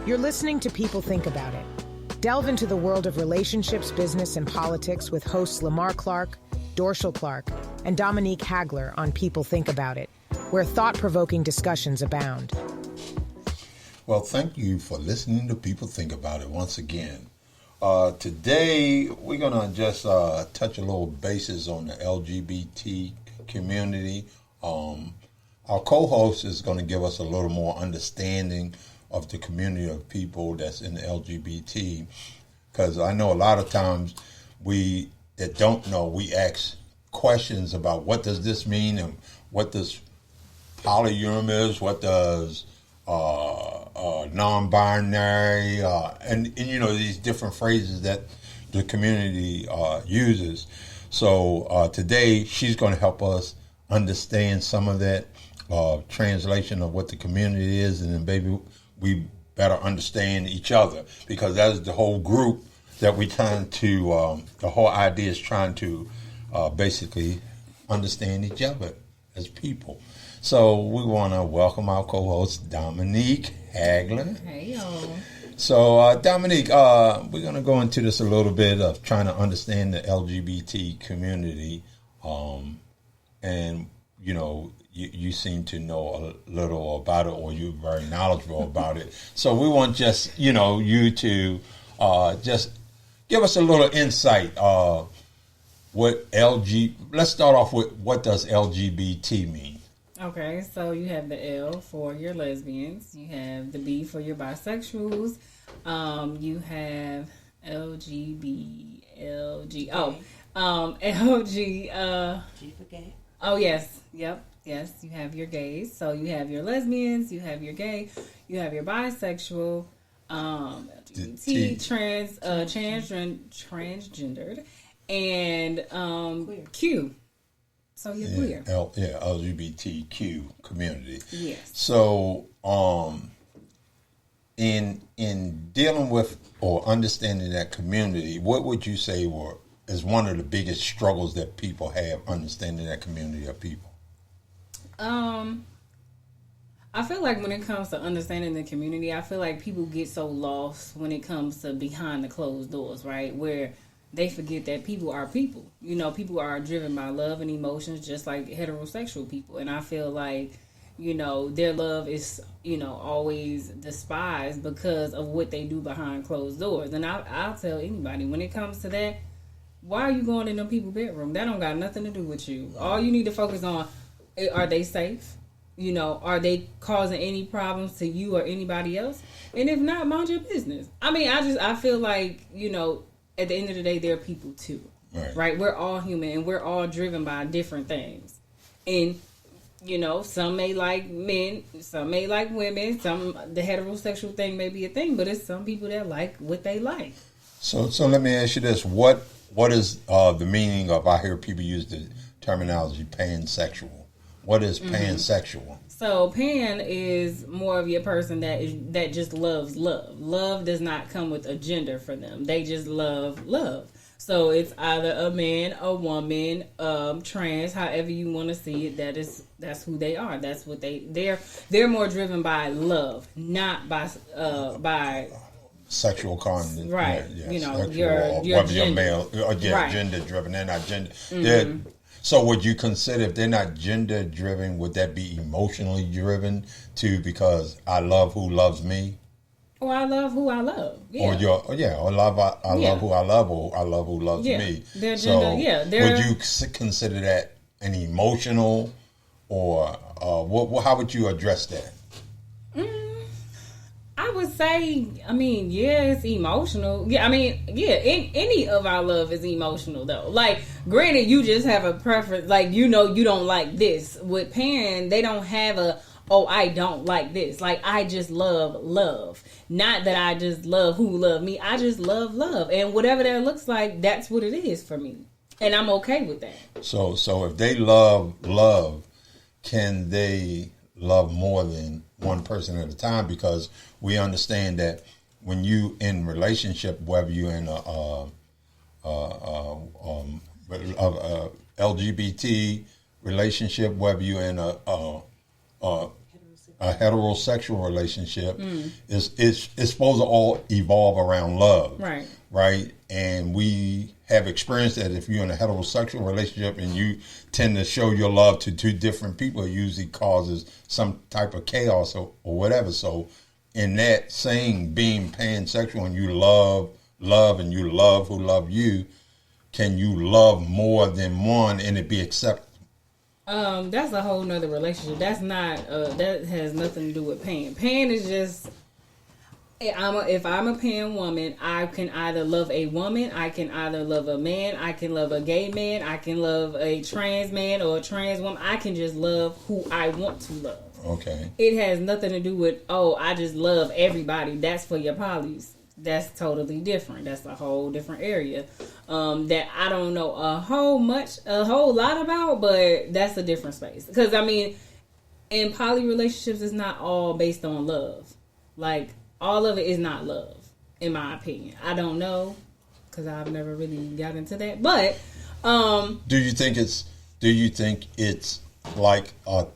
You're listening to People Think About It. Delve into the world of relationships, business, and politics with hosts Lamar Clark, Dorshell Clark, and Dominique Hagler on People Think About It, where thought-provoking discussions abound. Well, thank you for listening to People Think About It once again. Today, we're going to just touch a little basis on the LGBT community. Our co-host is going to give us a little more understanding of the community of people that's in the LGBT, because I know a lot of times we that don't know, we ask questions about what does this mean and what does polyurim is, what does non-binary, and you know, these different phrases that the community uses. So today she's going to help us understand some of that translation of what the community is, and then maybe we better understand each other, because that's the whole group that we trying to, the whole idea is trying to basically understand each other as people. So we want to welcome our co-host, Dominique Hagler. Hey, y'all. So, Dominique, we're going to go into this a little bit of trying to understand the LGBT community. And, you know, you seem to know a little about it, or you're very knowledgeable about it. So we want just, you know, you to just give us a little insight. Let's start off with, what does LGBT mean? Okay, so you have the L for your lesbians, you have the B for your bisexuals, you have LG, G for gay. Oh, yes, yep, yes, you have your gays, so you have your lesbians, you have your gay, you have your bisexual, LGBT, transgendered, and Q. So you're queer. LGBTQ community. Yes. So, in dealing with or understanding that community, what would you say is one of the biggest struggles that people have understanding that community of people? I feel like when it comes to understanding the community, I feel like people get so lost when it comes to behind the closed doors, right? Where they forget that people are people. You know, people are driven by love and emotions just like heterosexual people. And I feel like, you know, their love is, you know, always despised because of what they do behind closed doors. And I'll tell anybody, when it comes to that, why are you going in them people's bedroom? That don't got nothing to do with you. All you need to focus on, are they safe? You know, are they causing any problems to you or anybody else? And if not, mind your business. I mean, I feel like, you know, at the end of the day, they're people too, right? We're all human, and we're all driven by different things. And, you know, some may like men, some may like women, the heterosexual thing may be a thing, but it's some people that like what they like. So let me ask you this. What is the meaning of, I hear people use the terminology pansexual. What is pansexual? So pan is more of your person that just loves love. Love does not come with a gender for them. They just love love. So it's either a man, a woman, trans, however you want to see it. That's who they are. That's what they're more driven by love, not by sexual content. Right. Yes, you know, sexual, your whether gender. you're male or right. gender driven. They're not gender. So would you consider, if they're not gender driven, would that be emotionally driven too? Because I love who loves me. Or I love who I love. Yeah. Or I love who I love, or I love who loves me. Their so gender, would you consider that an emotional, or how would you address that? I would say, I mean, yeah, it's emotional. Yeah, I mean, yeah, any of our love is emotional, though. Like, granted, you just have a preference. Like, you know, you don't like this. With Pan, they don't have I don't like this. Like, I just love love. Not that I just love who love me. I just love love. And whatever that looks like, that's what it is for me. And I'm okay with that. So if they love love, can they love more than one person at a time? Because we understand that when you in relationship, whether you're in a LGBT relationship, whether you're in a a heterosexual relationship is it's supposed to all evolve around love, right? And we have experienced that if you're in a heterosexual relationship and you tend to show your love to two different people, it usually causes some type of chaos or whatever. So in that saying, being pansexual and you love and you love who love you, can you love more than one and it be acceptable? That's a whole nother relationship. That's not, that has nothing to do with pan. Pan is just, if I'm a pan woman, I can either love a woman, I can either love a man, I can love a gay man, I can love a trans man or a trans woman. I can just love who I want to love. Okay. It has nothing to do with, I just love everybody. That's for your polys. That's totally different. That's a whole different area that I don't know a whole lot about, but that's a different space. Because, I mean, in poly relationships, it's not all based on love. Like, all of it is not love, in my opinion. I don't know, because I've never really got into that. But, do you think it's like a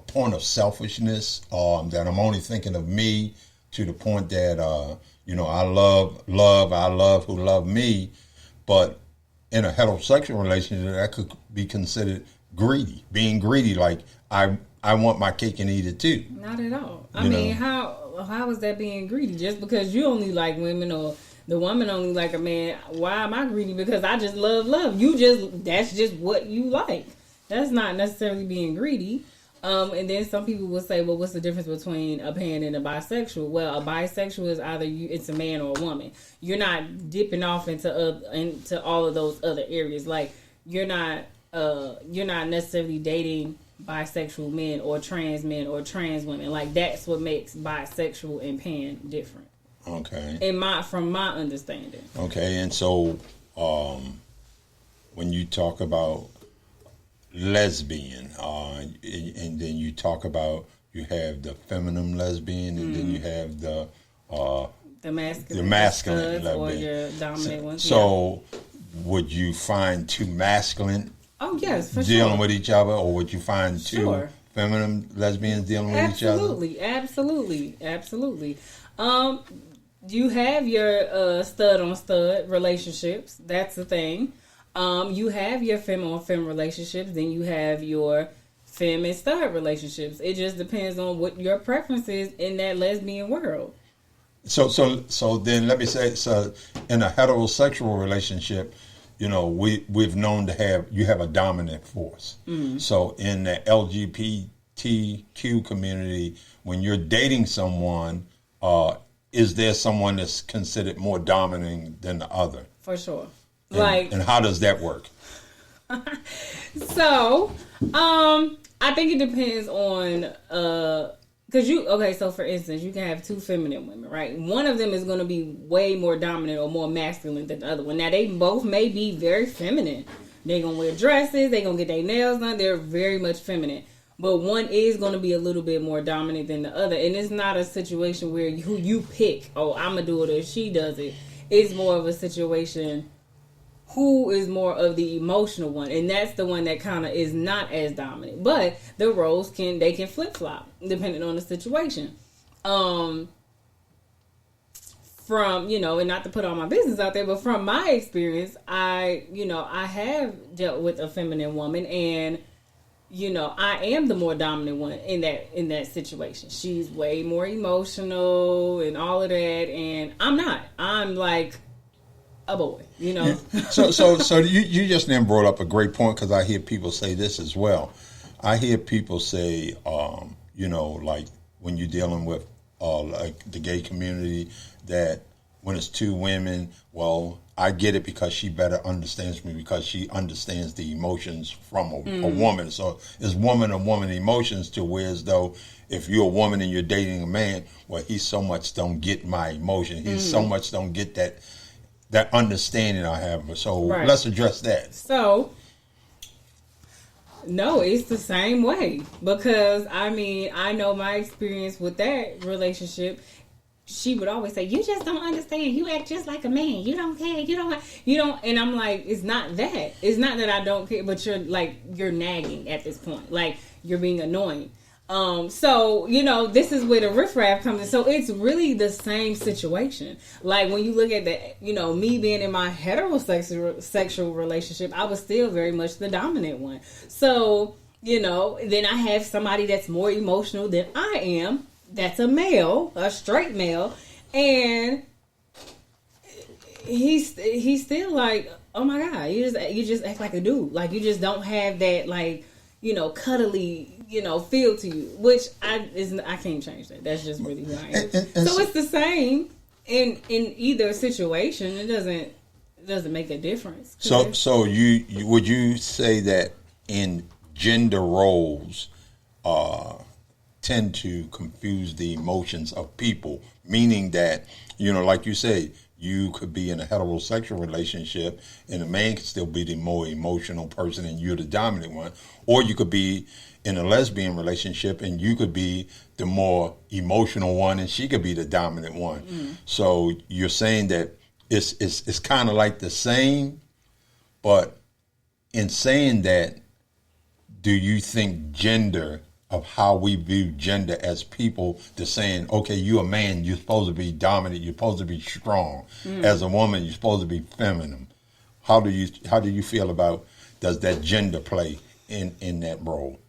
point of selfishness that I'm only thinking of me to the point that, I love who love me, but in a heterosexual relationship, that could be considered being greedy, like I want my cake and eat it too. Not at all. I mean, how is that being greedy? Just because you only like women or the woman only like a man, why am I greedy? Because I just love. That's just what you like. That's not necessarily being greedy. And then some people will say, well, what's the difference between a pan and a bisexual? Well, a bisexual is either it's a man or a woman. You're not dipping off into all of those other areas. Like you're not necessarily dating bisexual men or trans women. Like that's what makes bisexual and pan different. Okay. From my understanding. Okay, and so when you talk about lesbian, and then you talk about you have the feminine lesbian, and then you have the masculine lesbian, or your dominant one. So, would you find two masculine? Oh yes, for dealing sure. with each other, or would you find two feminine lesbians dealing with each other? Absolutely. You have your stud on stud relationships. That's the thing. You have your femme on femme relationships, then you have your femme and stud relationships. It just depends on what your preference is in that lesbian world. So then let me say, so in a heterosexual relationship, we've known you have a dominant force. Mm-hmm. So in the LGBTQ community, when you're dating someone, is there someone that's considered more dominant than the other? For sure. And how does that work? So, I think it depends on, so for instance, you can have two feminine women, right? One of them is going to be way more dominant or more masculine than the other one. Now, they both may be very feminine. They're going to wear dresses, they're going to get their nails done, they're very much feminine. But one is going to be a little bit more dominant than the other. And it's not a situation where who you pick, I'm going to do it or she does it. It's more of a situation who is more of the emotional one, and that's the one that kind of is not as dominant. But the roles can flip flop depending on the situation. From and not to put all my business out there, but from my experience, I have dealt with a feminine woman, and I am the more dominant one in that situation. She's way more emotional and all of that, and I'm not. I'm like a boy, So you just then brought up a great point, because I hear people say this as well. I hear people say, like when you're dealing with like the gay community, that when it's two women, well, I get it because she better understands me because she understands the emotions from a woman. So it's woman to woman emotions, to where as though if you're a woman and you're dating a man, well, he so much don't get my emotion. He so much don't get that understanding I have. So let's address that. So, no, it's the same way. Because, I know my experience with that relationship. She would always say, you just don't understand. You act just like a man. You don't care. You don't. And I'm like, it's not that. It's not that I don't care, but you're nagging at this point. Like, you're being annoying. So, this is where the riffraff comes in. So it's really the same situation. Like when you look at the, me being in my heterosexual relationship, I was still very much the dominant one. So, then I have somebody that's more emotional than I am. That's a male, a straight male. And he's still like, oh my God, you just act like a dude. Like you just don't have that like, cuddly, feel to you, which I can't change that. That's just really who I am. So it's the same in either situation. It doesn't make a difference. So you would you say that in gender roles tend to confuse the emotions of people, meaning that, like you say, you could be in a heterosexual relationship and a man could still be the more emotional person and you're the dominant one. Or you could be in a lesbian relationship and you could be the more emotional one and she could be the dominant one. Mm. So you're saying that it's kind of like the same, but in saying that, do you think gender, of how we view gender as people, to saying, okay, you're a man, you're supposed to be dominant, you're supposed to be strong. As a woman, you're supposed to be feminine. How do you feel about, does that gender play in that role?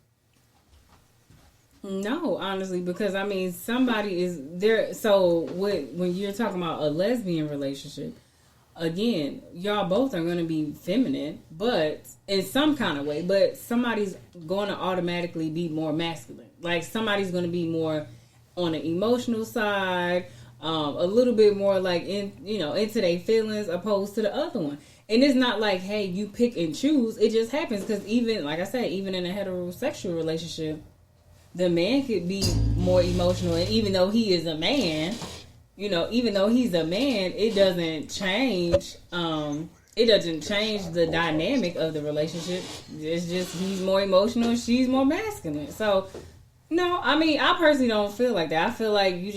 No, honestly, because somebody is there. So when you're talking about a lesbian relationship, again, y'all both are going to be feminine, but in some kind of way, but somebody's going to automatically be more masculine. Like somebody's going to be more on the emotional side, a little bit more like into their feelings opposed to the other one. And it's not like, hey, you pick and choose. It just happens because even, like I said, even in a heterosexual relationship, the man could be more emotional. And even though he is a man, even though he's a man, it doesn't change. It doesn't change the dynamic of the relationship. It's just he's more emotional, she's more masculine. So, no, I personally don't feel like that. I feel like you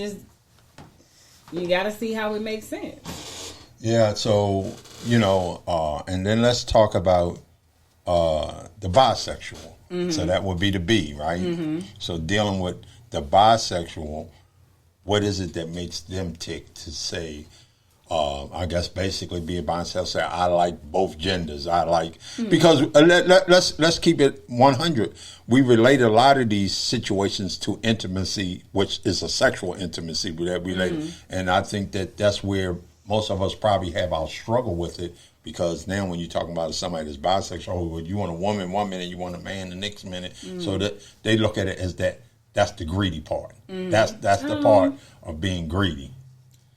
got to see how it makes sense. Yeah. So and then let's talk about the bisexual. Mm-hmm. So that would be the B, right? Mm-hmm. So dealing with the bisexual. What is it that makes them tick to say, I guess basically be a bisexual, say, I like both genders. I like, because let's keep it 100. We relate a lot of these situations to intimacy, which is a sexual intimacy that we relate. Mm-hmm. And I think that's where most of us probably have our struggle with it, because now when you're talking about somebody that's bisexual, you want a woman one minute, you want a man the next minute. Mm-hmm. So that they look at it as that's the greedy part. Mm. That's the part of being greedy.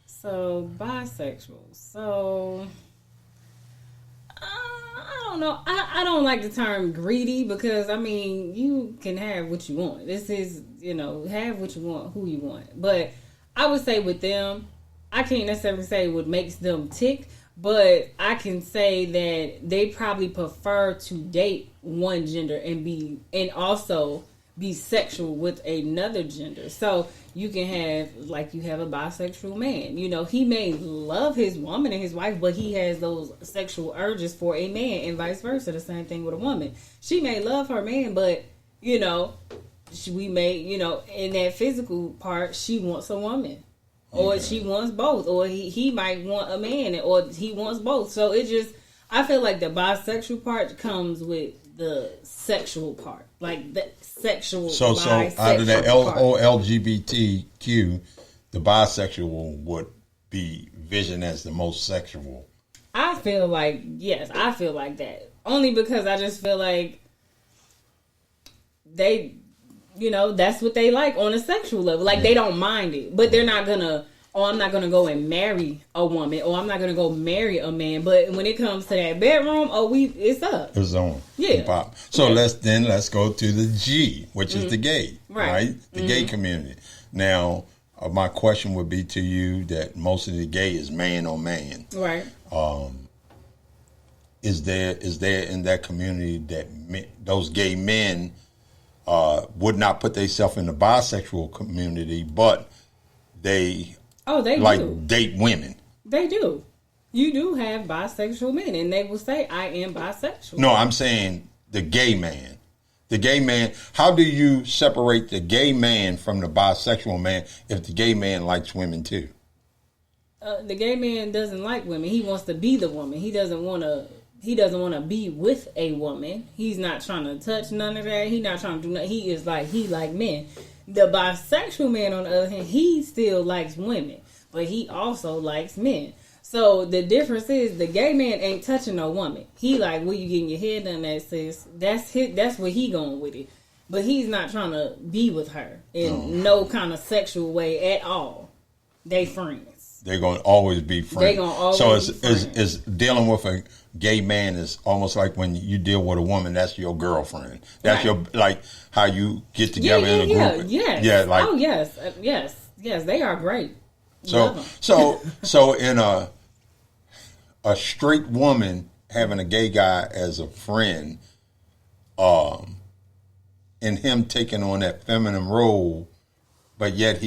So bisexual. So I don't know. I don't like the term greedy because you can have what you want. This is have what you want, who you want. But I would say with them, I can't necessarily say what makes them tick, but I can say that they probably prefer to date one gender and also be sexual with another gender. So you can have, like, you have a bisexual man. He may love his woman and his wife, but he has those sexual urges for a man, and vice versa. The same thing with a woman. She may love her man, but we may, in that physical part, she wants a woman, or she wants both, or he might want a man, or he wants both. So I feel like the bisexual part comes with the sexual part, like the sexual. So out of that LGBTQ, the bisexual would be visioned as the most sexual. I feel like that only because I just feel like they, that's what they like on a sexual level. Like they don't mind it, but they're not gonna. Oh, I'm not going to go and marry a woman, or I'm not going to go marry a man. But when it comes to that bedroom, it's up. It's on. Yeah. Pop. So let's go to the G, which is the gay, right? The gay community. Now, my question would be to you that most of the gay is man on man. Right. Is there in that community that those gay men would not put themselves in the bisexual community, but they do date women? They do. You do have bisexual men, and they will say, I am bisexual. No, I'm saying the gay man. The gay man, how do you separate the gay man from the bisexual man if the gay man likes women too? The gay man doesn't like women. He wants to be the woman. He doesn't want to be with a woman. He's not trying to touch none of that. He's not trying to do nothing. He like men. The bisexual man, on the other hand, he still likes women, but he also likes men. So the difference is the gay man ain't touching no woman. He like, where you getting your head done at, sis? That's where he going with it. But he's not trying to be with her in no kind of sexual way at all. They friends. They're going to always be friends. They're going to always be friends. Is dealing with a gay man is almost like when you deal with a woman, that's your girlfriend. That's your, like, how you get together in a group. Yes. Yeah, like, oh, yes. Yes, they are great. So in a straight woman having a gay guy as a friend, and him taking on that feminine role, but yet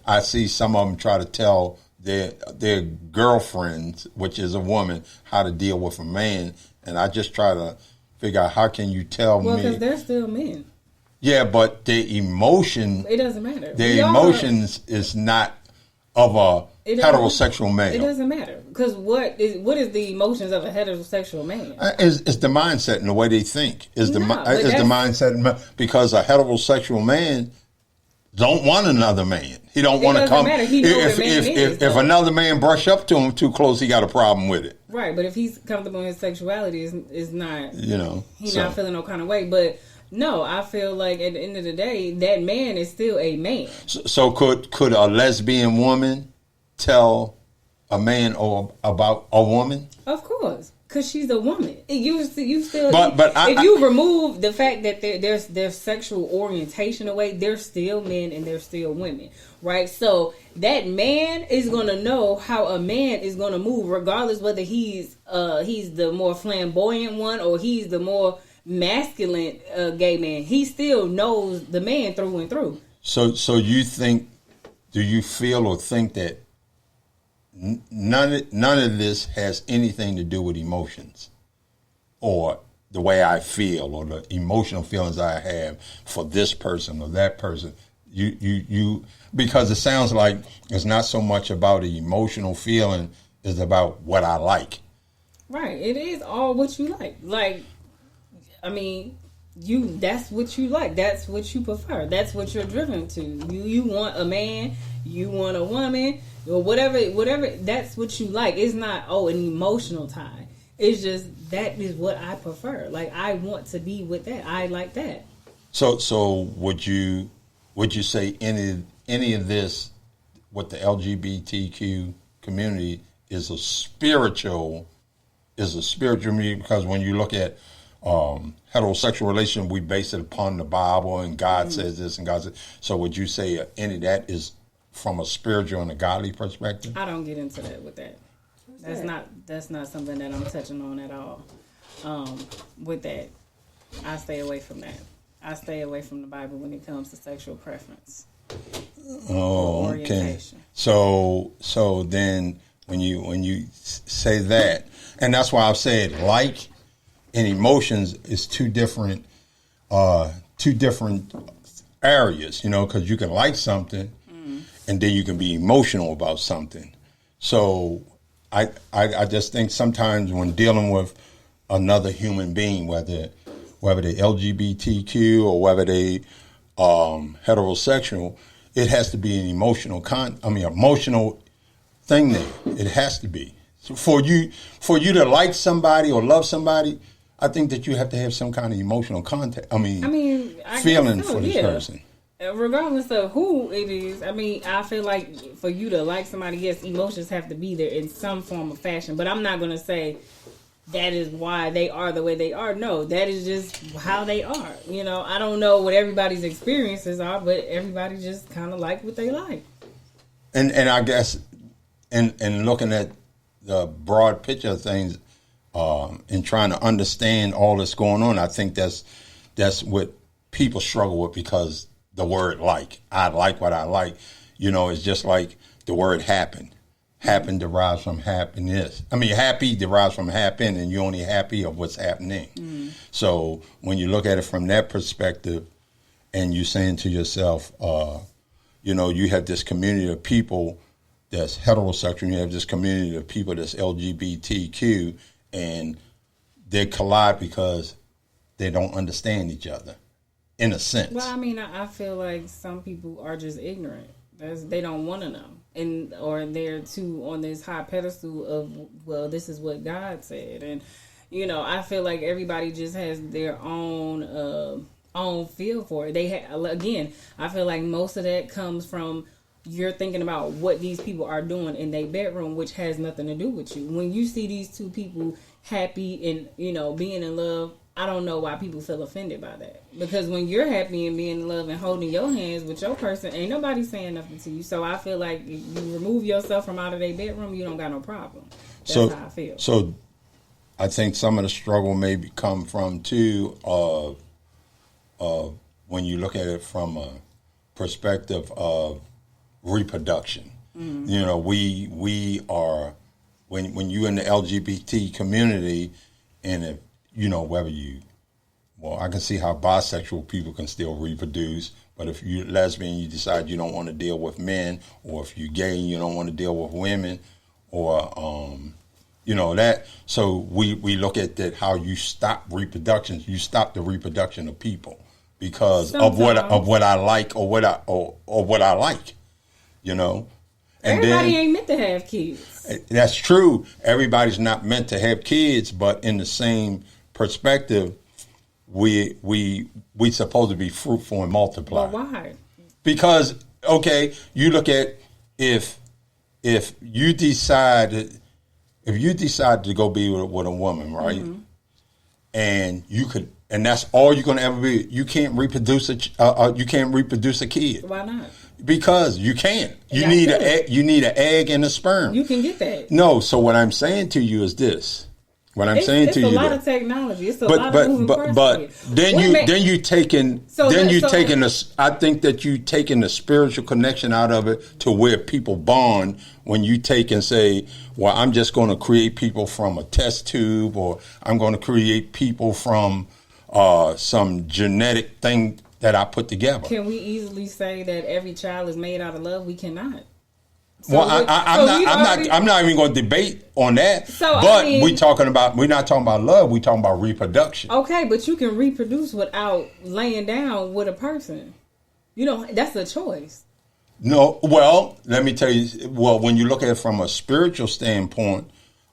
I see some of them try to tell their girlfriends, which is a woman, how to deal with a man, and I just try to figure out how can you tell me? Well, because they're still men. Yeah, but their emotion, it doesn't matter. Their emotions is not of a heterosexual male. It doesn't matter because what is the emotions of a heterosexual man? Is the mindset and the way they think is the mindset, because a heterosexual man don't want another man. He don't want to come. He knows if another man brush up to him too close, he got a problem with it. Right, but if he's comfortable in his sexuality, is not, he's not feeling no kind of way. But no, I feel like at the end of the day, that man is still a man. So could a lesbian woman tell a man about a woman? Of course, because she's a woman. You still. But if you remove the fact that their sexual orientation away, they're still men and they're still women, right? So that man is gonna know how a man is gonna move, regardless whether he's the more flamboyant one or he's the more masculine gay man. He still knows the man through and through. So you think? Do you feel or think that none of this has anything to do with emotions, or the way I feel, or the emotional feelings I have for this person or that person? You because it sounds like it's not so much about the emotional feeling; it's about what I like. Right. It is all what you like. Like, I mean, that's what you like. That's what you prefer. That's what you're driven to. You want a man, you want a woman, or whatever, that's what you like. It's not, an emotional tie. It's just, that is what I prefer. Like, I want to be with that. I like that. So would you say any of this with the LGBTQ community is a spiritual meaning? Because when you look at heterosexual relation, we base it upon the Bible, and God says this and God says. So would you say any of that is from a spiritual and a godly perspective? I don't get into that with that. That's not something that I'm touching on at all. With that, I stay away from that. I stay away from the Bible when it comes to sexual preference. Oh, okay. So then when you say that, and that's why I've said like and emotions is two different areas, because you can like something and then you can be emotional about something. So I just think sometimes when dealing with another human being, whether they LGBTQ or whether they heterosexual, it has to be an emotional thing there. It has to be. So for you to like somebody or love somebody, I think that you have to have some kind of emotional contact. Feeling for this person. Regardless of who it is, I feel like for you to like somebody, yes, emotions have to be there in some form of fashion. But I'm not going to say that is why they are the way they are. No, that is just how they are. I don't know what everybody's experiences are, but everybody just kind of like what they like. And I guess, and looking at the broad picture of things, and trying to understand all that's going on, I think that's what people struggle with, because the word like, I like what I like, it's just like the word happen. Happen derives from happiness. I mean, happy derives from happen, and you're only happy of what's happening. Mm. So when you look at it from that perspective, and you're saying to yourself, you have this community of people that's heterosexual, you have this community of people that's LGBTQ, and they collide because they don't understand each other, in a sense. Well, I mean, I feel like some people are just ignorant. They don't want to know, or they're too on this high pedestal of, well, this is what God said, and I feel like everybody just has their own feel for it. Again, I feel like most of that comes from you're thinking about what these people are doing in their bedroom, which has nothing to do with you. When you see these two people happy and being in love, I don't know why people feel offended by that. Because when you're happy and being in love and holding your hands with your person, ain't nobody saying nothing to you. So I feel like if you remove yourself from out of their bedroom, you don't got no problem. That's how I feel. So I think some of the struggle may come from, too, when you look at it from a perspective of reproduction. Mm. We are, when you're in the LGBT community, and if, whether I can see how bisexual people can still reproduce, but if you're lesbian, you decide you don't want to deal with men, or if you're gay, you don't want to deal with women, or, that. So we look at that, how you stop reproduction. You stop the reproduction of people because of what I like or what I like, And everybody ain't meant to have kids. That's true. Everybody's not meant to have kids, but in the same perspective, we supposed to be fruitful and multiply. Well, why? Because you look at if you decide to go be with a woman, right? Mm-hmm. And that's all you're going to ever be. You can't reproduce a kid. Why not? Because you can't. You need an egg and a sperm. You can get that. No. So what I'm saying to you is this. It's a lot of technology. It's a lot of moving parts. But then you taking I think that you taking the spiritual connection out of it to where people bond when you take and say, well, I'm just going to create people from a test tube, or I'm going to create people from some genetic thing that I put together. Can we easily say that every child is made out of love? We cannot. So I'm not even going to debate on that. We're not talking about love. We're talking about reproduction. Okay, but you can reproduce without laying down with a person. That's a choice. No, well, let me tell you. Well, when you look at it from a spiritual standpoint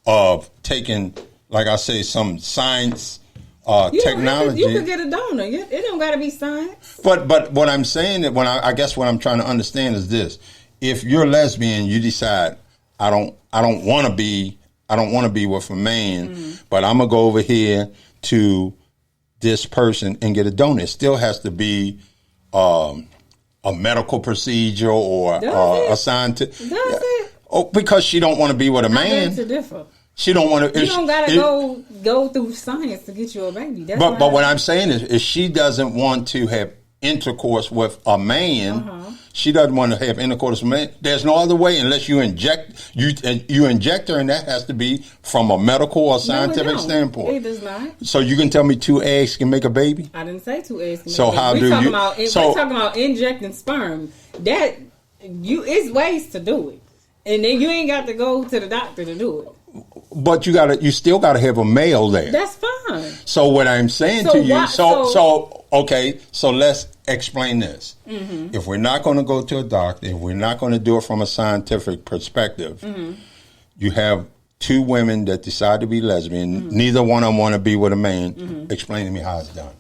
of taking, like I say, some science, technology. You could get a donor. It don't got to be science. But what I'm saying that I guess what I'm trying to understand is this. If you're lesbian, you decide I don't want to be with a man, but I'm gonna go over here to this person and get a donor. It still has to be a medical procedure or a scientific. Does it? Oh, because she don't want to be with a man. I beg to differ. She don't want to. You don't gotta go through science to get you a baby. But what I'm saying is, if she doesn't want to have intercourse with a man, she doesn't want to have intercourse with a man. There's no other way unless you inject her, and that has to be from a medical or scientific standpoint. It does not. So you can tell me 2 eggs can make a baby? I didn't say 2 eggs can make a baby. We're talking about injecting sperm. That it's ways to do it, and then you ain't got to go to the doctor to do it. But you still gotta have a male there. That's fine. So what I'm saying to you, so let's explain this. Mm-hmm. If we're not going to go to a doctor, if we're not going to do it from a scientific perspective, you have 2 women that decide to be lesbian. Mm-hmm. Neither one of them want to be with a man. Mm-hmm. Explain to me how it's done.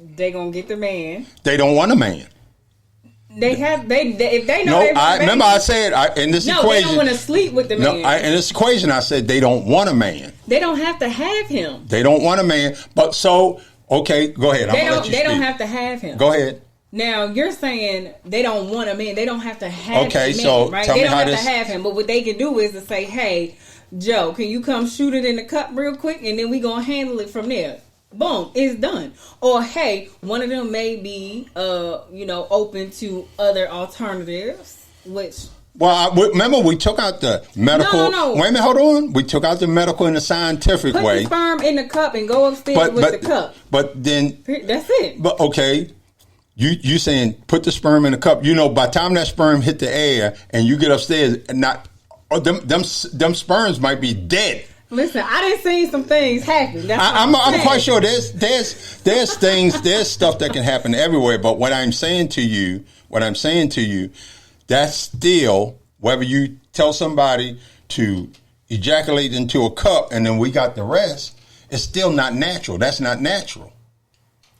They gonna get the man. They don't want a man. If they know. No, remember I said in this equation. They don't want to sleep with the man. In this equation, I said they don't want a man. They don't have to have him. They don't want a man, but go ahead. They don't have to have him. Go ahead. Now you're saying they don't want a man. They don't have to have. Okay, a man, so right? Tell they me don't how have this. to have him, but what they can do is to say, "Hey, Joe, can you come shoot it in the cup real quick, and then we gonna handle it from there." Boom, it's done. Or hey, one of them may be, open to other alternatives, which. Well, remember we took out the medical. No. Wait a minute, hold on. We took out the medical in the scientific way. Put the sperm in the cup and go upstairs with the cup. But then that's it. But okay, you saying put the sperm in the cup? By the time that sperm hit the air and you get upstairs, them sperms might be dead. Listen, I done seen some things happen. I'm quite sure there's things, there's stuff that can happen everywhere. But what I'm saying to you, that's still, whether you tell somebody to ejaculate into a cup and then we got the rest, it's still not natural. That's not natural.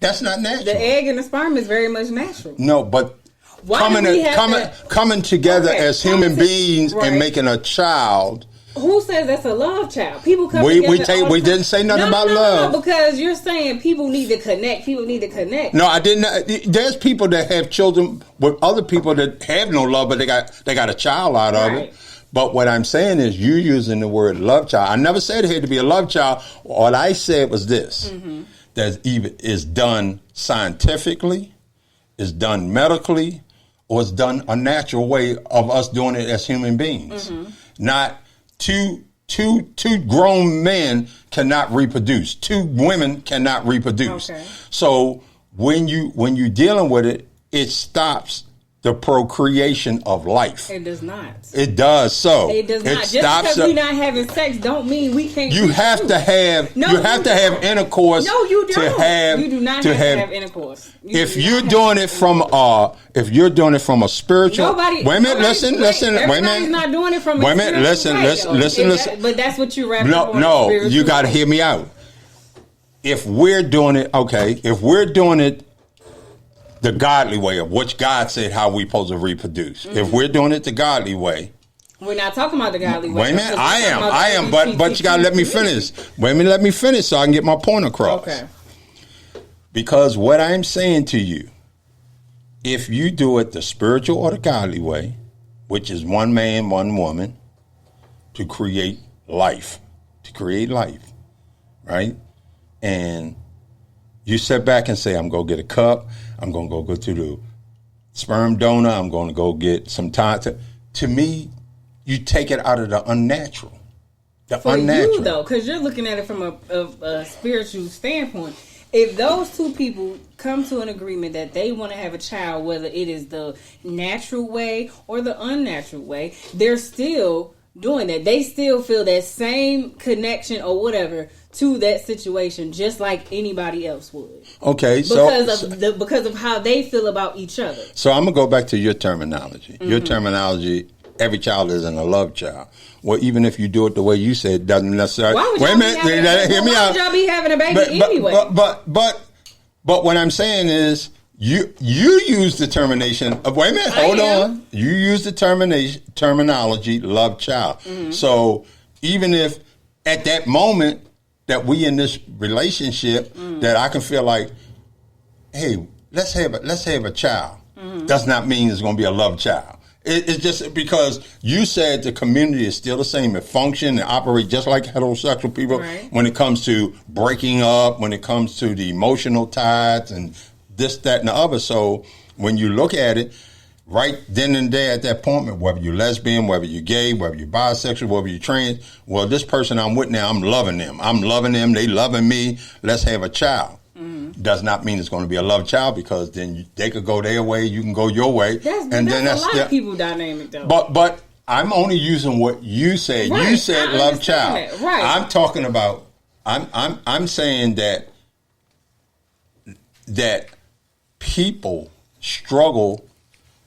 The egg and the sperm is very much natural. No, but coming together as human beings and making a child. Who says that's a love child? People come together. We didn't say nothing about love. No, because you're saying people need to connect. No, I didn't. There's people that have children with other people that have no love, but they got a child out of it. But what I'm saying is you're using the word love child. I never said it had to be a love child. All I said was this. Mm-hmm. That either is done scientifically, is done medically, or is done a natural way of us doing it as human beings. Mm-hmm. Not two grown men cannot reproduce. Two women cannot reproduce. Okay. So when you're dealing with it, it stops the procreation of life. It does not. It does so. It does not. Just because we're not having sex don't mean we can't. You have to have intercourse. No, you don't. You do not have to have intercourse. If you're doing it from a spiritual. Wait a minute. Listen. Wait a minute. Everybody's not doing it from a spiritual way. Listen. But that's what you wrap up on. No, you got to hear me out. If we're doing it, the godly way of which God said how we supposed to reproduce. Mm-hmm. If we're doing it the godly way. We're not talking about the godly way. Wait a minute. I am. But you got to let me finish. Wait a minute. Let me finish so I can get my point across. Okay. Because what I'm saying to you, if you do it the spiritual or the godly way, which is one man, one woman, to create life, right? And you sit back and say, I'm going to get a cup. I'm going to go to the sperm donor. I'm going to go get some time. To me, you take it out of the unnatural. For you, though, because you're looking at it from a spiritual standpoint. If those two people come to an agreement that they want to have a child, whether it is the natural way or the unnatural way, they're still doing that. They still feel that same connection or whatever to that situation, just like anybody else would. Okay, because of how they feel about each other. So I'm gonna go back to your terminology. Mm-hmm. Your terminology: every child isn't a love child. Well, even if you do it the way you said, it doesn't necessarily. Wait a minute, hear me out. Why would y'all be having a baby anyway? But what I'm saying is, you use the termination of. Wait a minute, hold on. You use the terminology love child. Mm-hmm. So even if at that moment that we in this relationship, that I can feel like, hey, let's have a child. Mm-hmm. Does not mean it's going to be a love child. It's just because you said the community is still the same. It function and operate just like heterosexual people when it comes to breaking up, when it comes to the emotional ties and this, that, and the other. So when you look at it, right then and there at that point, whether you're lesbian, whether you're gay, whether you're bisexual, whether you're trans, well, this person I'm with now, I'm loving them. They loving me. Let's have a child. Mm-hmm. Does not mean it's going to be a love child, because then they could go their way, you can go your way. That's a lot of people dynamic, though. But I'm only using what you said. Right. You said love child. That. Right. I'm talking about. I'm saying that people struggle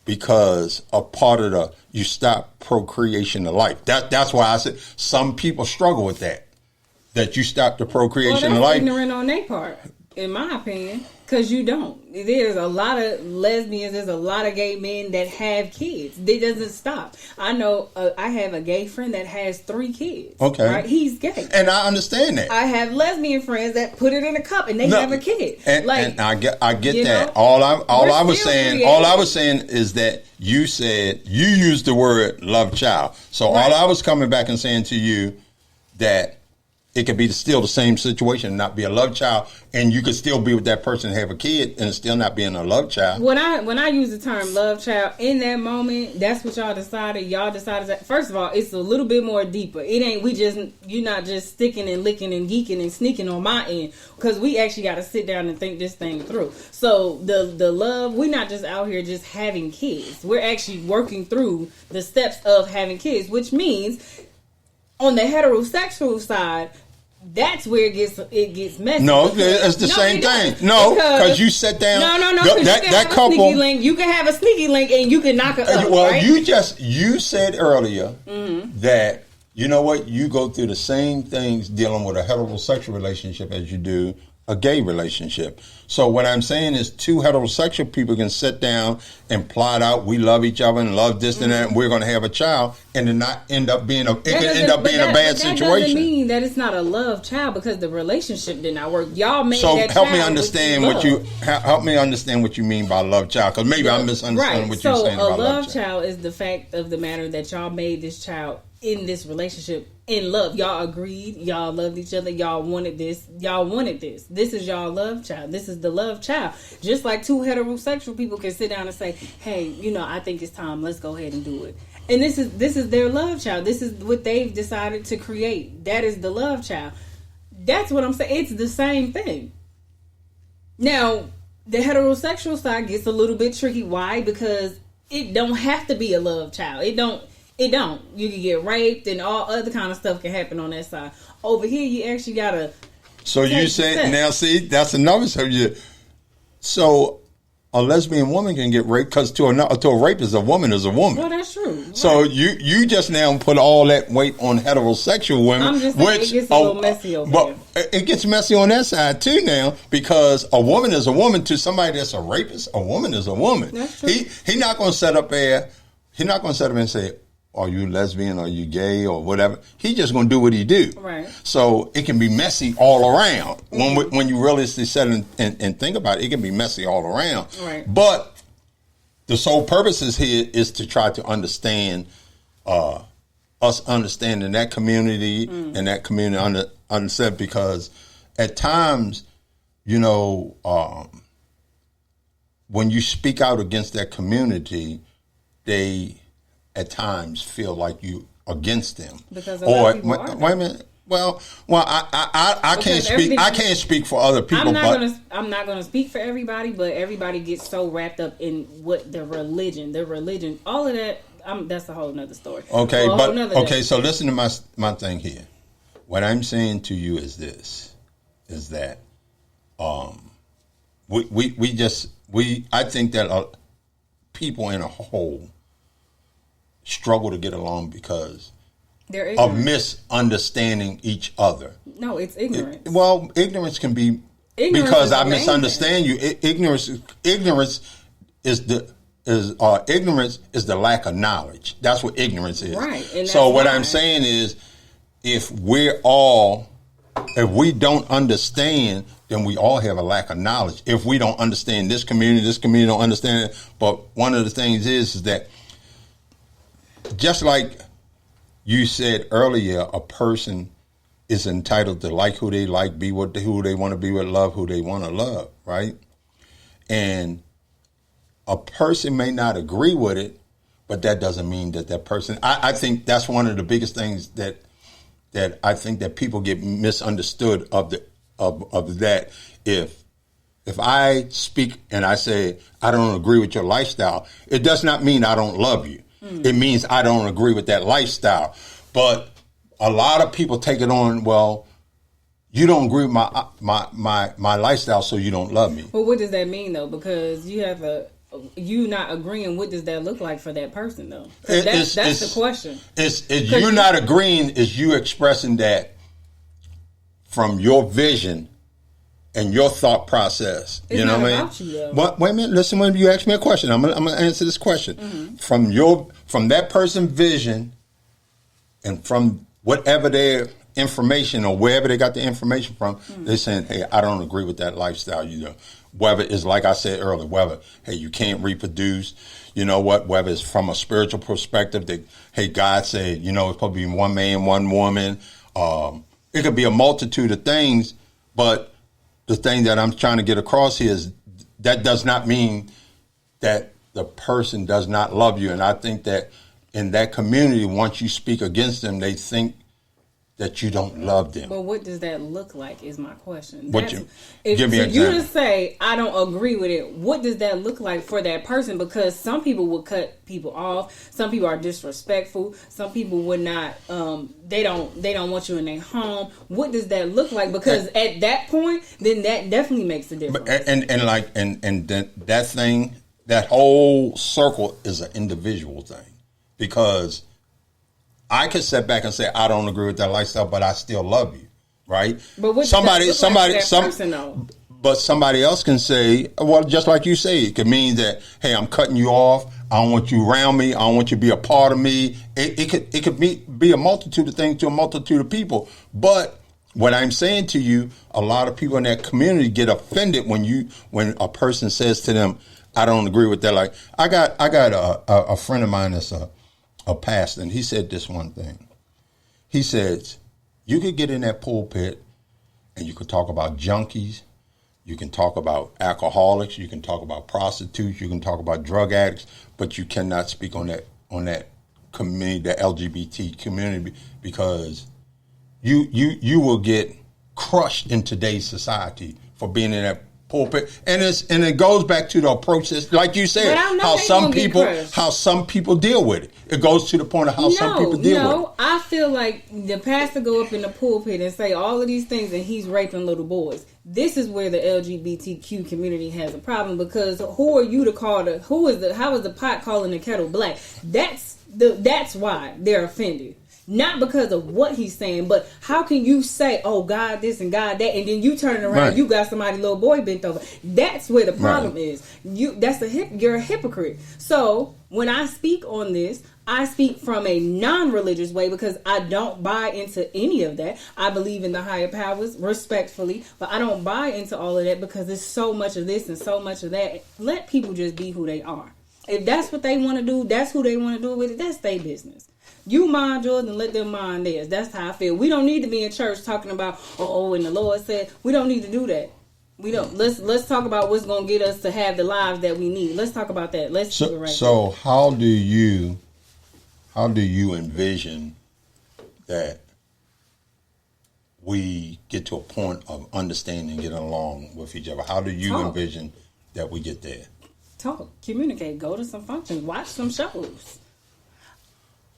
because a part of you stop procreation of life. That's why I said some people struggle with that you stop the procreation of life. Ignorant on their part, in my opinion, because you don't. There's a lot of lesbians, there's a lot of gay men that have kids. It doesn't stop. I know I have a gay friend that has 3 kids. Okay. Right? He's gay. And I understand that. I have lesbian friends that put it in a cup and they have a kid. And I get that. All I was saying is that you said, you used the word love child. So all I was coming back and saying to you that it could be still the same situation and not be a love child, and you could still be with that person and have a kid and still not being a love child. When I use the term love child in that moment, that's what y'all decided. Y'all decided that, first of all, it's a little bit more deeper. It ain't you're not just sticking and licking and geeking and sneaking on my end, because we actually got to sit down and think this thing through. So the love, we're not just out here just having kids. We're actually working through the steps of having kids, which means on the heterosexual side, that's where it gets messy. No, it's the same thing. No, because you sat down. No. That couple. You can have a sneaky link and you can knock it up. Well, right? you said earlier that you know what, you go through the same things dealing with a heterosexual relationship as you do a gay relationship. So what I'm saying is, two heterosexual people can sit down and plot out, we love each other and love this and that, and we're going to have a child, and then not end up being a bad situation. That doesn't mean that it's not a love child, because the relationship did not work. Y'all made that help child me understand help me understand what you mean by love child, because maybe I'm misunderstanding what you're saying about love child. A love child is the fact of the matter that y'all made this child in this relationship in love. Y'all agreed, y'all loved each other, y'all wanted this. This is y'all love child. This is the love child. Just like two heterosexual people can sit down and say, hey, I think it's time, let's go ahead and do it. And this is their love child. This is what they've decided to create. That is the love child. That's what I'm saying. It's the same thing. Now, the heterosexual side gets a little bit tricky. Why? Because it don't have to be a love child. It don't. You can get raped and all other kind of stuff can happen on that side. Over here, you actually gotta. So you say now? See, that's another subject. So a lesbian woman can get raped, because to a rapist, a woman is a woman. Well, that's true. Right. So you just now put all that weight on heterosexual women. I'm just saying, it gets a little messy over there. It gets messy on that side too now, because a woman is a woman to somebody that's a rapist. A woman is a woman. That's true. He's not going to set up there. He's not going to set up and say, are you lesbian? Are you gay? Or whatever. He's just going to do what he do. Right. So it can be messy all around. When you really sit and think about it, it can be messy all around. Right. But the sole purpose is here is to try to understand us understanding that community and that community understand, because at times, when you speak out against that community, they at times feel like you against them. Because wait a minute. Well, I can't speak. I can't speak for other people. I'm not gonna speak for everybody, but everybody gets so wrapped up in what the religion, all of that. That's a whole nother story. Okay, so listen to my thing here. What I'm saying to you is this: is that I think that people in a whole struggle to get along because of misunderstanding each other. No, it's ignorance. Ignorance can be because I misunderstand you. Ignorance is the lack of knowledge. That's what ignorance is. Right. So what I'm saying is, if we don't understand, then we all have a lack of knowledge. If we don't understand this community don't understand it. But one of the things is that, just like you said earlier, a person is entitled to like who they like, be with who they want to be with, love who they want to love, right? And a person may not agree with it, but that doesn't mean that person. I think that's one of the biggest things that I think that people get misunderstood of that. If I speak and I say I don't agree with your lifestyle, it does not mean I don't love you. It means I don't agree with that lifestyle. But a lot of people take it on, well, you don't agree with my lifestyle, so you don't love me. Well, what does that mean, though? Because you not agreeing, what does that look like for that person, though? That's the question. You're not agreeing, is you expressing that from your vision and your thought process. It's not about you, though. But wait a minute, listen, when you ask me a question, I'm gonna answer this question. From that person's vision and from whatever their information or wherever they got the information from, they're saying, hey, I don't agree with that lifestyle, Whether it's like I said earlier, whether, hey, you can't reproduce, whether it's from a spiritual perspective that, hey, God said, it's supposed to be one man, one woman. it could be a multitude of things, but the thing that I'm trying to get across here is that does not mean that the person does not love you. And I think that in that community, once you speak against them, they think that you don't love them. But what does that look like is my question. Give me an example. You just say, I don't agree with it, what does that look like for that person? Because some people will cut people off. Some people are disrespectful. Some people would not, they don't want you in their home. What does that look like? Because at that point, then that definitely makes a difference. That whole circle is an individual thing. Because I could sit back and say, I don't agree with that lifestyle, but I still love you, right? But what but somebody else can say, well, just like you say, it could mean that, hey, I'm cutting you off. I don't want you around me. I don't want you to be a part of me. It could be a multitude of things to a multitude of people. But what I'm saying to you, a lot of people in that community get offended when a person says to them, I don't agree with that. Like I got a friend of mine that's a pastor, and he said this one thing. He says, you could get in that pulpit and you could talk about junkies, you can talk about alcoholics, you can talk about prostitutes, you can talk about drug addicts, but you cannot speak on that community, the LGBT community, because you will get crushed in today's society for being in that pulpit, and it goes back to the approach, like you said, how some people deal with it. It goes to the point of how some people deal with it. I feel like the pastor go up in the pulpit and say all of these things, and he's raping little boys. This is where the LGBTQ community has a problem, because who are you to call how is the pot calling the kettle black? That's why they're offended. Not because of what he's saying, but how can you say, oh, God this and God that, and then you turn around, right, you got somebody's little boy bent over. That's where the problem is. You're a hypocrite. So when I speak on this, I speak from a non-religious way, because I don't buy into any of that. I believe in the higher powers, respectfully, but I don't buy into all of that, because there's so much of this and so much of that. Let people just be who they are. If that's what they want to do, that's who they want to do with it. That's their business. You mind yours and let them mind theirs. That's how I feel. We don't need to be in church talking about, and the Lord said. We don't need to do that. We don't. Let's talk about what's going to get us to have the lives that we need. Let's talk about that. Let's do it right. So how do you envision that we get to a point of understanding, getting along with each other? How do you envision that we get there? Talk, communicate, go to some functions, watch some shows.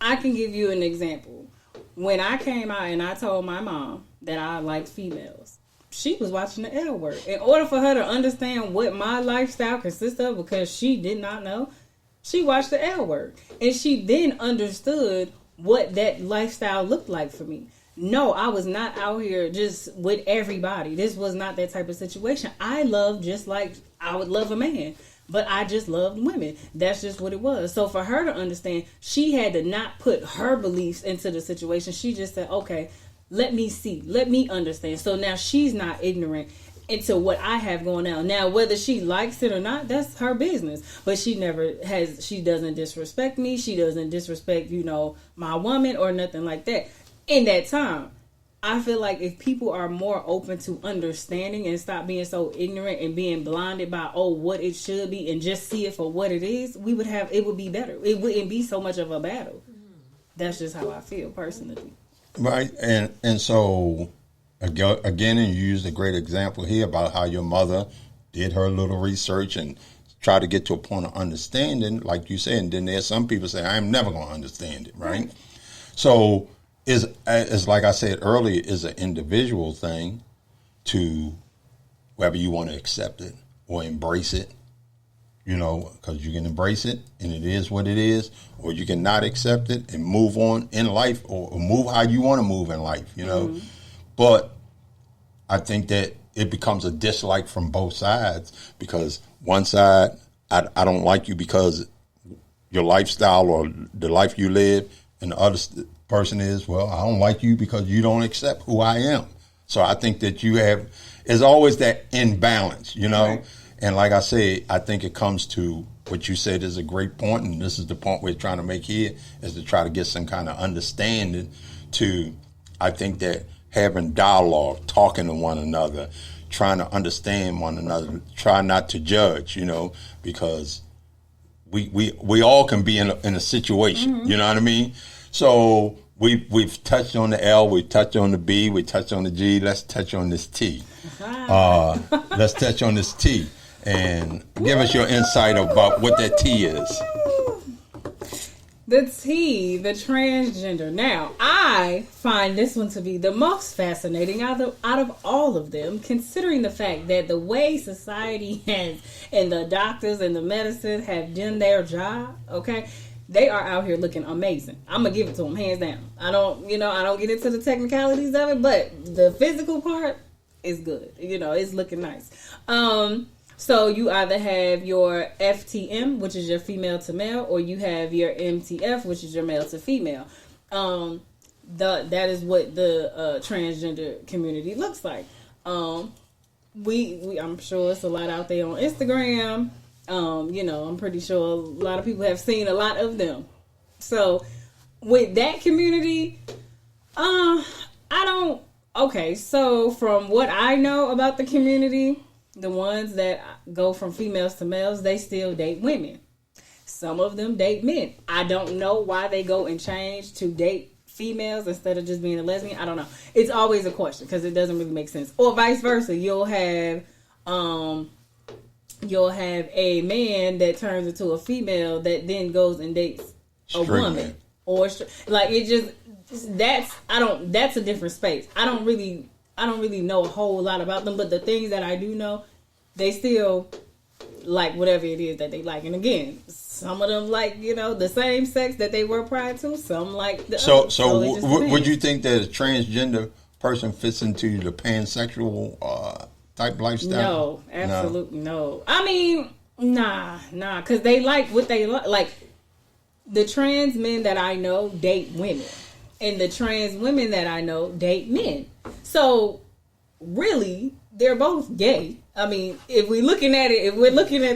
I can give you an example. When I came out and I told my mom that I liked females, she was watching the L Word. In order for her to understand what my lifestyle consists of, because she did not know, she watched the L Word. And she then understood what that lifestyle looked like for me. No, I was not out here just with everybody. This was not that type of situation. I love just like I would love a man. But I just loved women. That's just what it was. So for her to understand, she had to not put her beliefs into the situation. She just said, okay, let me see. Let me understand. So now she's not ignorant into what I have going on. Now, whether she likes it or not, that's her business. But she doesn't disrespect me. She doesn't disrespect, my woman or nothing like that. In that time, I feel like if people are more open to understanding and stop being so ignorant and being blinded by, what it should be, and just see it for what it is, it would be better. It wouldn't be so much of a battle. That's just how I feel personally. Right. And so, again, and you used a great example here about how your mother did her little research and tried to get to a point of understanding, like you said, and then there's some people say, I'm never going to understand it, right? So, is like I said earlier, is an individual thing to whether you want to accept it or embrace it, because you can embrace it and it is what it is, or you can not accept it and move on in life, or move how you want to move in life, Mm-hmm. But I think that it becomes a dislike from both sides, because one side, I don't like you because your lifestyle or the life you live, and the other person is, well, I don't like you because you don't accept who I am. So I think that there's always that imbalance, Right. And like I said, I think it comes to what you said is a great point, and this is the point we're trying to make here, is to try to get some kind of understanding to, I think that having dialogue, talking to one another, trying to understand one another, try not to judge, because we all can be in a situation, you know what I mean? So we've touched on the L, we've touched on the B, we touched on the G. Let's touch on this T. Let's touch on this T and give us your insight about what that T is. The T, the transgender. Now, I find this one to be the most fascinating out of all of them, considering the fact that the way society has, and the doctors and the medicine have done their job, okay, they are out here looking amazing. I'm going to give it to them, hands down. I don't get into the technicalities of it, but the physical part is good. It's looking nice. So you either have your FTM, which is your female to male, or you have your MTF, which is your male to female. That is what the transgender community looks like. I'm sure it's a lot out there on Instagram. I'm pretty sure a lot of people have seen a lot of them. So with that community, so from what I know about the community, the ones that go from females to males, they still date women. Some of them date men. I don't know why they go and change to date females instead of just being a lesbian. I don't know. It's always a question because it doesn't really make sense. Or vice versa. You'll have a man that turns into a female that then goes and dates a woman. Or that's a different space. I don't really know a whole lot about them, but the things that I do know, they still like whatever it is that they like. And again, some of them like, the same sex that they were prior to. Some like the other. So would you think that a transgender person fits into the pansexual type lifestyle? No, absolutely no. I mean, nah, because they like what they like. Like, the trans men that I know date women. And the trans women that I know date men. So, really, they're both gay. I mean, if we're looking at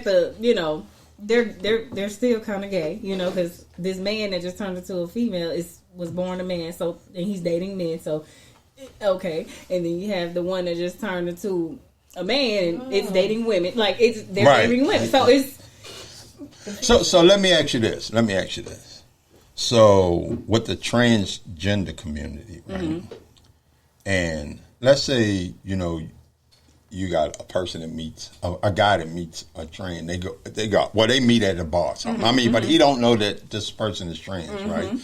the, they're still kind of gay, because this man that just turned into a female was born a man, so, and he's dating men, so, okay. And then you have the one that just turned into a man, and it's dating women. Like, they're right. dating women. So, it's... So let me ask you this. So, with the transgender community, right? And let's say, you got a person that meets, a guy that meets a trans. They meet at a bar. But he don't know that this person is trans, right?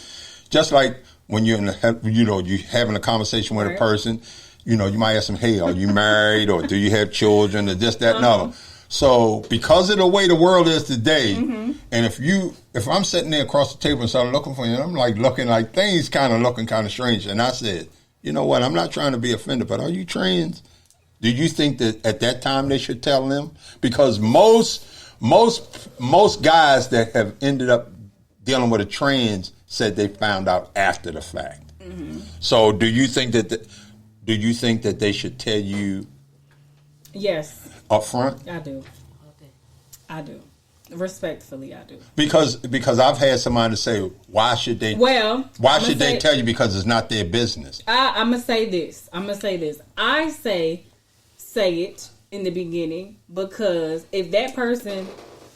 Just like when you're you're having a conversation with a person, you might ask them, hey, are you married, or do you have children, or this, that, and other. So, because of the way the world is today, and if I'm sitting there across the table and start looking for you, and I'm looking like things looking kind of strange, and I said, you know what, I'm not trying to be offended, but are you trans? Do you think that at that time they should tell them? Because most guys that have ended up dealing with a trans said they found out after the fact. So, do you think that they should tell you? Yes. Up front? I do. I do. Respectfully, I do. Because I've had somebody say, why should they tell you, because it's not their business? I'm going to say this. I say it in the beginning, because if that person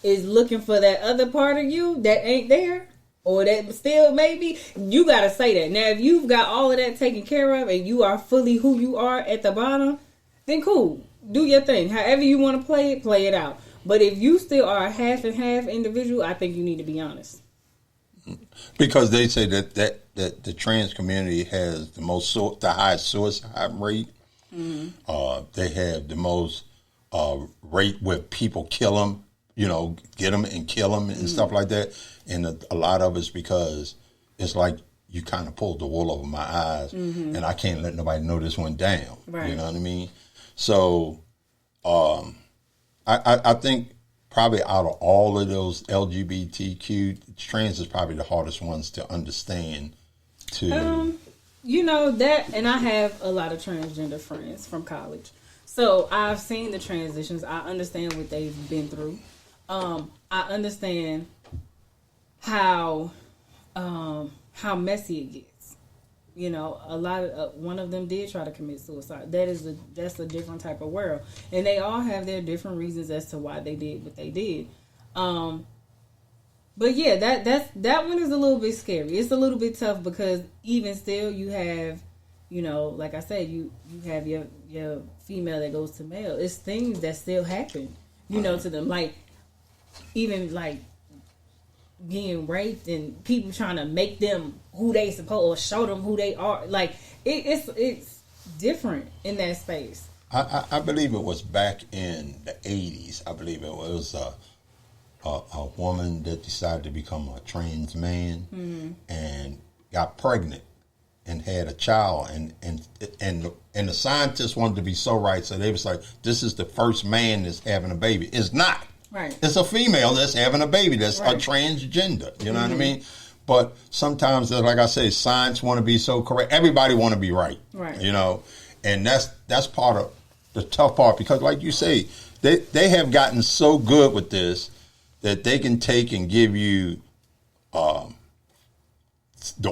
is looking for that other part of you that ain't there, or that still maybe, you got to say that. Now, if you've got all of that taken care of and you are fully who you are at the bottom, then cool. Do your thing. However you want to play it out. But if you still are a half and half individual, I think you need to be honest. Because they say that the trans community has the highest suicide rate. They have the most rate where people kill them, get them and kill them and stuff like that. And a lot of it's because it's like you kind of pulled the wool over my eyes, and I can't let nobody know this went down. Right. You know what I mean? So, I think probably out of all of those LGBTQ, trans is probably the hardest ones to understand. And I have a lot of transgender friends from college, so I've seen the transitions. I understand what they've been through. I understand how messy it gets. You know, a lot of one of them did try to commit suicide. That's a different type of world, and they all have their different reasons as to why they did what they did. But yeah, that one is a little bit scary. It's a little bit tough because even still, you have, you know, like I said, you have your female that goes to male. It's things that still happen, you know, to them, like even like being raped and people trying to make them who they supposed or show them who they are. Like it's different in that space. I believe it was back in the 80s. I believe it was a woman that decided to become a trans man and got pregnant and had a child, and the scientists wanted to be so right, so they was like, this is the first man that's having a baby. It's not. Right. It's a female that's having a baby that's a transgender. You know what I mean? But sometimes, like I say, science want to be so correct. Everybody want to be right. Right. You know, and that's part of the tough part, because like you say, they have gotten so good with this that they can take and give you the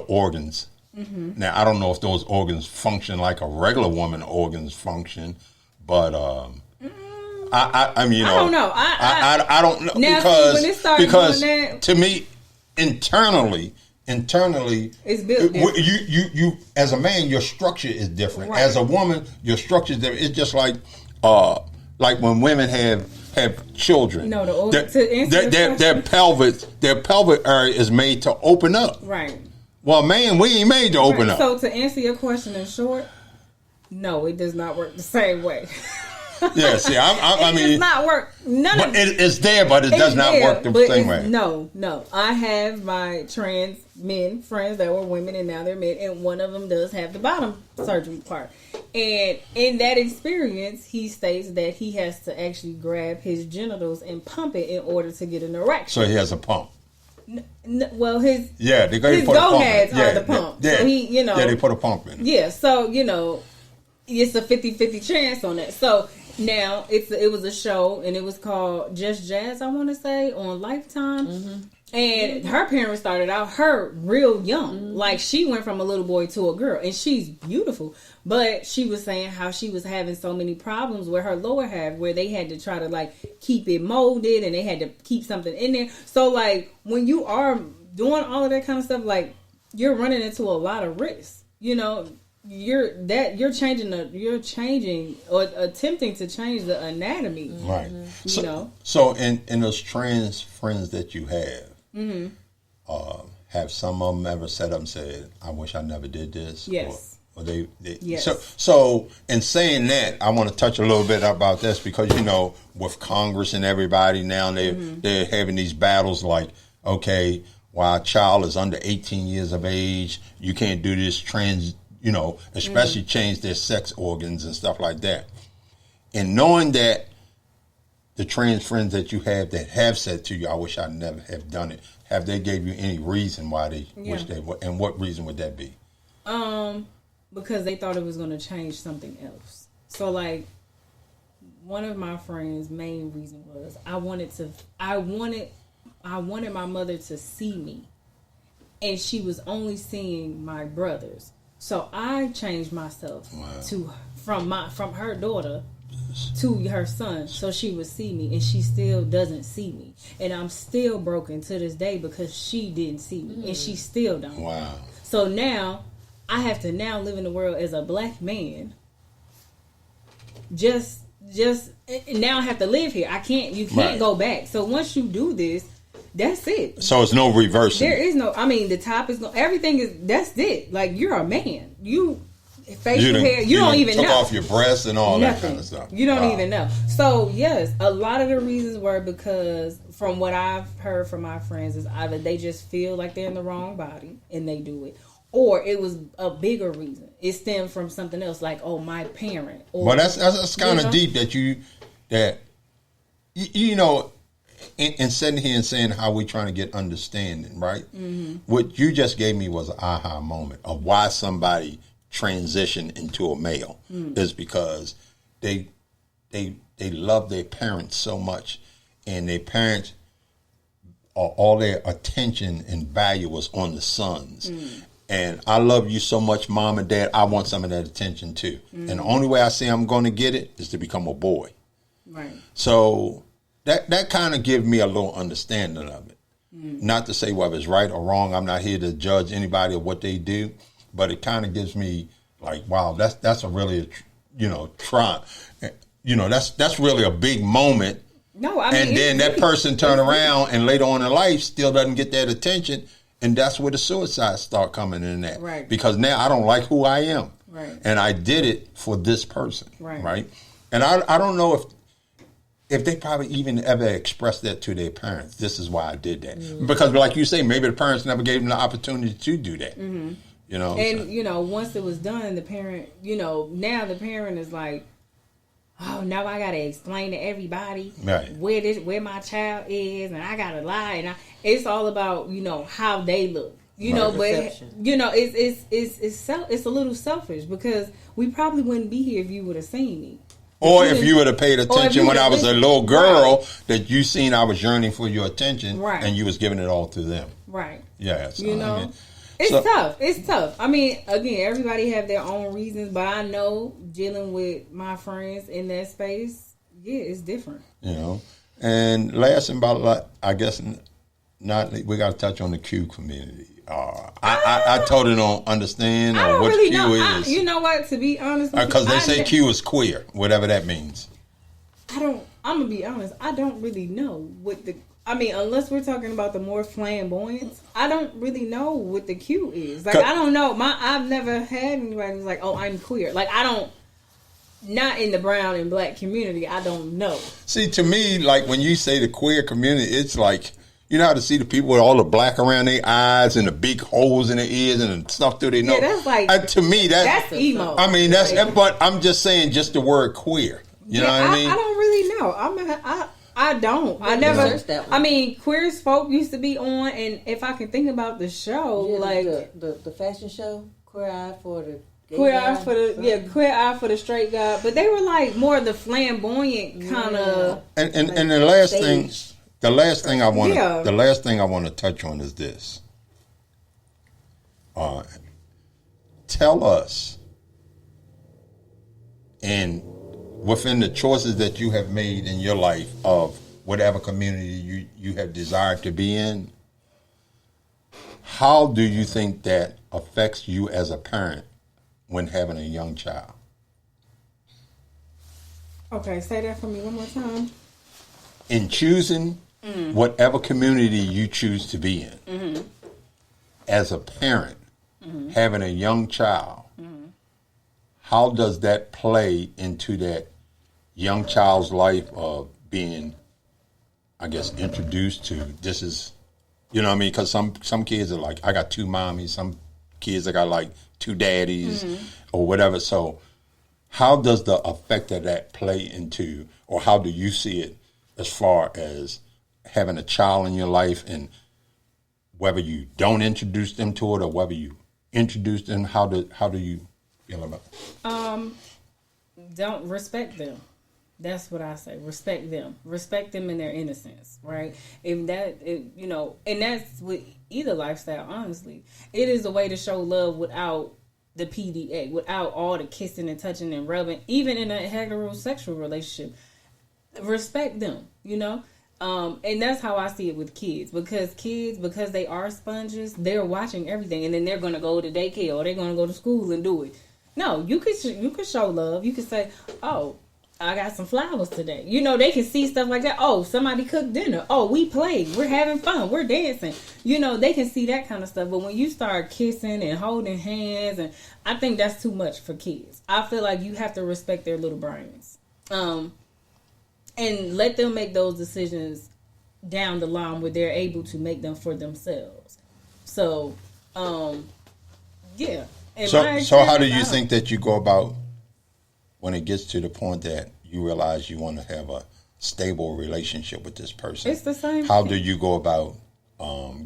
organs. Now, I don't know if those organs function like a regular woman organs function, but I mean, you know, I don't know. Now, because when it started because doing that, to me, internally, it's built different. You as a man, your structure is different. Right. As a woman, your structure is different. It's just like when women have children. No, their pelvic area is made to open up. Right. Well, man, we ain't made to open up. So to answer your question in short, no, it does not work the same way. Yeah, see, I mean, it does not work. It's there, but it does not work the same way. No. I have my trans men friends that were women and now they're men, and one of them does have the bottom surgery part. And in that experience, he states that he has to actually grab his genitals and pump it in order to get an erection. So he has a pump. Well, his gonads are the pump. Yeah, so he, you know, they put a pump in. Yeah, so you know, it's a 50-50 chance on that. So now it was a show and it was called Just Jazz, I want to say, on Lifetime. And her parents started out her real young. Like, she went from a little boy to a girl, and she's beautiful. But she was saying how she was having so many problems with her lower half, where they had to try to like keep it molded and they had to keep something in there. So like when you are doing all of that kind of stuff, like you're running into a lot of risks. You know, you're changing or attempting to change the anatomy. Right. You know. So in those trans friends that you have, have some of them ever sat up and said, I wish I never did this? Yes. Or they yes. So in saying that, I want to touch a little bit about this, because, you know, with Congress and everybody now, they're having these battles like, okay, while a child is under 18 years of age, you can't do this trans, you know, especially change their sex organs and stuff like that. And knowing that the trans friends that you have that have said to you, I wish I never have done it, have they gave you any reason why they wish they would, and what reason would that be? Because they thought it was going to change something else. So like one of my friends' main reason was I wanted my mother to see me, and she was only seeing my brothers. So I changed myself from her daughter to her son, so she would see me, and she still doesn't see me, and I'm still broken to this day because she didn't see me, and she still don't. Wow. So now I have to now live in the world as a black man. Just now I have to live here. You can't go back. So once you do this, that's it. So it's no reversing. There is no, I mean, the top is no, everything is, that's it. Like, you're a man. Facial hair, you don't even know. Took off your breasts and all that kind of stuff. You don't even know. So, yes, a lot of the reasons were because, from what I've heard from my friends, is either they just feel like they're in the wrong body and they do it, or it was a bigger reason. It stemmed from something else, like, oh, my parent. Or, well, that's kind of deep that you know, in sitting here and saying how we trying to get understanding, right? What you just gave me was an aha moment of why somebody transition into a male is because they love their parents so much, and their parents all their attention and value was on the sons, And I love you so much, Mom and Dad. I want some of that attention too. And the only way I see I'm going to get it is to become a boy. Right. So that kind of gives me a little understanding of it. Not to say whether it's right or wrong. I'm not here to judge anybody or what they do, but it kind of gives me like, wow, that's a really, try. That's really a big moment. No, I mean, and then that person turn around and later on in life still doesn't get that attention. And that's where the suicides start coming in at. Right. Because now I don't like who I am. Right. And I did it for this person. Right. And I don't know if they probably even ever expressed that to their parents. This is why I did that. Because like you say, maybe the parents never gave them the opportunity to do that. And, once it was done, the parent, now the parent is like, oh, now I gotta explain to everybody where my child is, and I gotta lie, and it's all about how they look, but it's a little selfish because we probably wouldn't be here if you would have seen me, or if you would have paid attention when I was a little girl that you seen I was yearning for your attention, and you was giving it all to them, Yeah, so, It's tough. I mean, again, everybody have their own reasons, but I know dealing with my friends in that space, it's different. And last about, I guess, we got to touch on the Q community. I totally don't understand what really Q is. You know what? To be honest, because they say Q is queer, whatever that means. I'm gonna be honest. I don't really know unless we're talking about the more flamboyant, I don't really know what the Q is. Like, I don't know. I've never had anybody who's like, oh, I'm queer. Like, not in the brown and black community, I don't know. See, to me, like, when you say the queer community, it's like, you know how to see the people with all the black around their eyes and the big holes in their ears and the stuff through their nose? Yeah, that's like, to me, that's emo. I mean, but I'm just saying just the word queer. You know what I mean? I don't really know. I don't. I never. I mean, Queer as Folk used to be on, and if I can think about the show, like the fashion show, Queer Eye for the Queer Eye for the straight guy, but they were like more of the flamboyant kind of. And the last thing I want to touch on is this. Tell us, and within the choices that you have made in your life of whatever community you have desired to be in, how do you think that affects you as a parent when having a young child? Okay, say that for me one more time. In choosing whatever community you choose to be in, as a parent, having a young child, how does that play into that young child's life of being, I guess, introduced to this is, you know what I mean? Because some kids are like, I got two mommies. Some kids, I got like two daddies or whatever. So how does the effect of that play into, or how do you see it as far as having a child in your life, and whether you don't introduce them to it or whether you introduce them, how do you feel about it? Don't respect them. That's what I say. Respect them. Respect them in their innocence, right? And that's with either lifestyle, honestly. It is a way to show love without the PDA, without all the kissing and touching and rubbing, even in a heterosexual relationship. Respect them, and that's how I see it with kids, because they are sponges, they're watching everything, and then they're going to go to daycare or they're going to go to school and do it. No, you could show love. You could say, oh, I got some flowers today. They can see stuff like that. Oh, somebody cooked dinner. Oh, we played. We're having fun. We're dancing. They can see that kind of stuff. But when you start kissing and holding hands, and I think that's too much for kids. I feel like you have to respect their little brains. And let them make those decisions down the line where they're able to make them for themselves. So, yeah. So how do you think that you go about when it gets to the point that you realize you want to have a stable relationship with this person? It's the same. How do you go about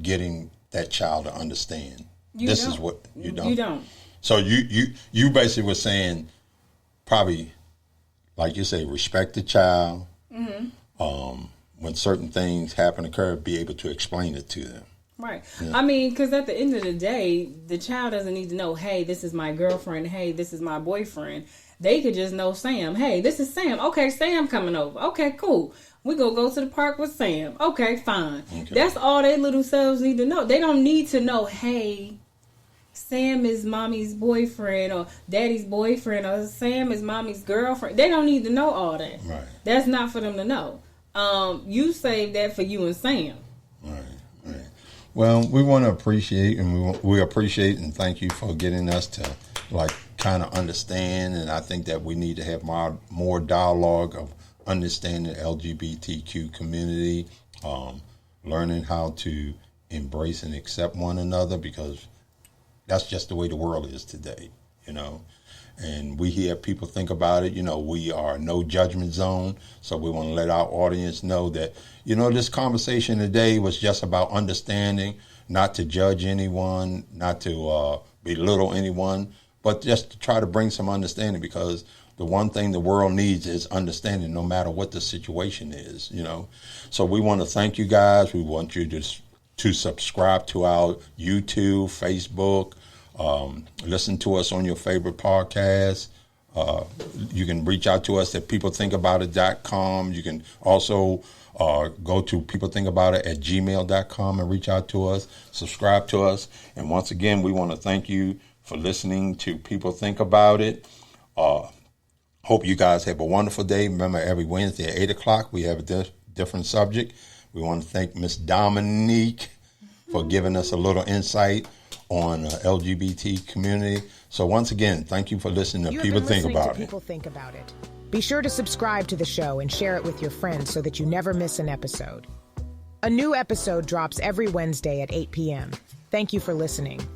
getting that child to understand is what you don't? You don't. So you basically were saying, probably, like you say, respect the child. When certain things occur, be able to explain it to them. Right. Yeah. I mean, because at the end of the day, the child doesn't need to know, hey, this is my girlfriend. Hey, this is my boyfriend. They could just know Sam. Hey, this is Sam. Okay, Sam coming over. Okay, cool. We gonna go to the park with Sam. Okay, fine. Okay. That's all their little selves need to know. They don't need to know, hey, Sam is mommy's boyfriend or daddy's boyfriend or Sam is mommy's girlfriend. They don't need to know all that. Right. That's not for them to know. You save that for you and Sam. Right. Well, we want to appreciate, and we appreciate and thank you for getting us to kind of understand. And I think that we need to have more dialogue of understanding the LGBTQ community, learning how to embrace and accept one another, because that's just the way the world is today, And we hear people think about it. We are a no judgment zone. So we want to let our audience know that, this conversation today was just about understanding, not to judge anyone, not to belittle anyone, but just to try to bring some understanding, because the one thing the world needs is understanding, no matter what the situation is, So we want to thank you guys. We want you to subscribe to our YouTube, Facebook, listen to us on your favorite podcast. You can reach out to us at peoplethinkaboutit.com. You can also go to peoplethinkaboutit@gmail.com and reach out to us, subscribe to us. And once again, we want to thank you for listening to People Think About It. Hope you guys have a wonderful day. Remember, every Wednesday at 8 o'clock, we have a different subject. We want to thank Miss Dominique for giving us a little insight on LGBT community. So once again, thank you for listening to People Think About It. People Think About It. Be sure to subscribe to the show and share it with your friends so that you never miss an episode. A new episode drops every Wednesday at 8 p.m. Thank you for listening.